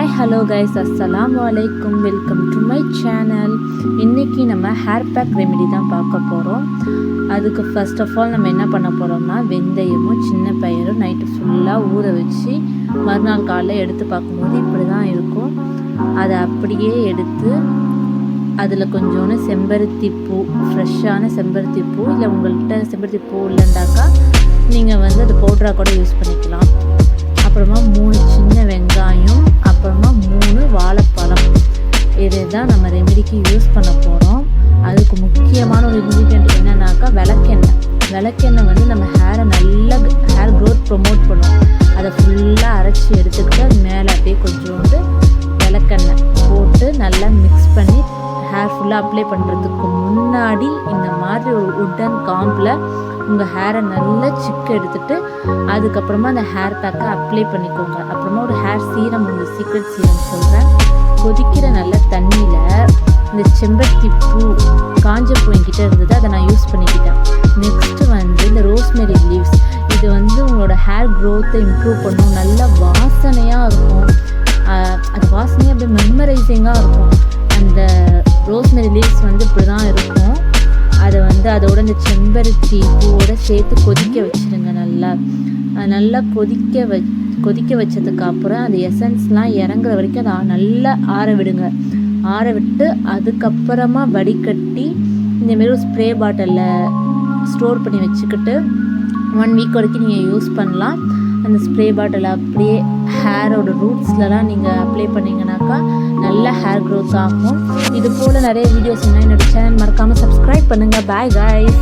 Hi hello guys, அஸ்ஸலாமு அலைக்கும். Welcome to my channel. இன்றைக்கி நம்ம ஹேர் பேக் ரெமெடி தான் பார்க்க போகிறோம். அதுக்கு ஃபர்ஸ்ட் ஆஃப் ஆல் நம்ம என்ன பண்ண போகிறோம்னா, வெந்தயமும் சின்ன பயிரும் நைட்டு ஃபுல்லாக ஊற வச்சு மறுநாள் காலையில் எடுத்து பார்க்கும்போது இப்படி தான் இருக்கும். அதை அப்படியே எடுத்து அதில் கொஞ்சோண்டு செம்பருத்தி பூ, ஃப்ரெஷ்ஷான செம்பருத்தி பூ, இல்லை உங்கள்கிட்ட செம்பருத்தி பூ இல்லைண்டாக்கா நீங்கள் அது பவுடராக கூட யூஸ் பண்ணிக்கலாம். அப்புறமா 3 சின்ன வெங்காயம், அப்புறமா 3 வாழைப்பழம். இதை தான் நம்ம ரெமெடிக்கு யூஸ் பண்ண போகிறோம். அதுக்கு முக்கியமான ஒரு இன்க்ரீடியன்ட் என்னன்னாக்கா விளக்கெண்ணெய். விளக்கெண்ணெய் நம்ம நல்லா ஹேர் க்ரோத் ப்ரொமோட் பண்ணும். அதை ஃபுல்லாக அரைச்சி எடுத்துக்கிட்டு அது மேலே அப்படியே கொஞ்சோண்டு விளக்கெண்ணெய் போட்டு நல்லா மிக்ஸ் பண்ணி ஹேர் ஃபுல்லாக அப்ளை பண்ணுறதுக்கு முன்னாடி இந்த மாதிரி ஒரு உட்டன் காம்பில் உங்கள் ஹேரை நல்லா சிக்கு எடுத்துகிட்டு அதுக்கப்புறமா அந்த ஹேர் பேக்கை அப்ளை பண்ணிக்கோங்க. அப்புறமா ஒரு ஹேர் சீரம், உங்கள் சீக்ரெட் சீரம் சொல்கிறேன். கொதிக்கிற நல்ல தண்ணியில் இந்த செம்பருத்தி பூ, காஞ்ச பூ என்கிட்ட இருந்தது, அதை நான் யூஸ் பண்ணிக்கிட்டேன். நெக்ஸ்ட்டு இந்த ரோஸ்மெரி லீவ்ஸ். இது உங்களோட ஹேர் க்ரோத்தை இம்ப்ரூவ் பண்ணும். நல்ல வாசனையாக இருக்கும். அது வாசனையாக அப்படியே மெமரைசிங்காக இருக்கும். அந்த ரோஸ்மெரி லீவ்ஸ் இப்படி தான் இருக்கும். அதை அதோட இந்த செம்பருத்தி பூவோட சேர்த்து கொதிக்க வச்சுருங்க. நல்லா கொதிக்க வச்சதுக்கப்புறம் அந்த எசன்ஸ்லாம் இறங்குற வரைக்கும் அதை நல்லா ஆற விடுங்க. ஆற விட்டு அதுக்கப்புறமா வடிகட்டி இந்தமாரி ஒரு ஸ்ப்ரே பாட்டிலில் ஸ்டோர் பண்ணி வச்சுக்கிட்டு 1 வீக் வரைக்கும் நீங்கள் யூஸ் பண்ணலாம். அந்த ஸ்ப்ரே பாட்டில் அப்படியே ஹேரோட ரூட்ஸ்லலாம் நீங்கள் அப்ளை பண்ணிங்கனாக்கா நல்ல ஹேர் க்ரோத் ஆகும். இது போல் நிறைய வீடியோஸ் என்னோடய சேனல் மறக்காமல் சப்ஸ்கிரைப் பண்ணுங்கள். Bye guys.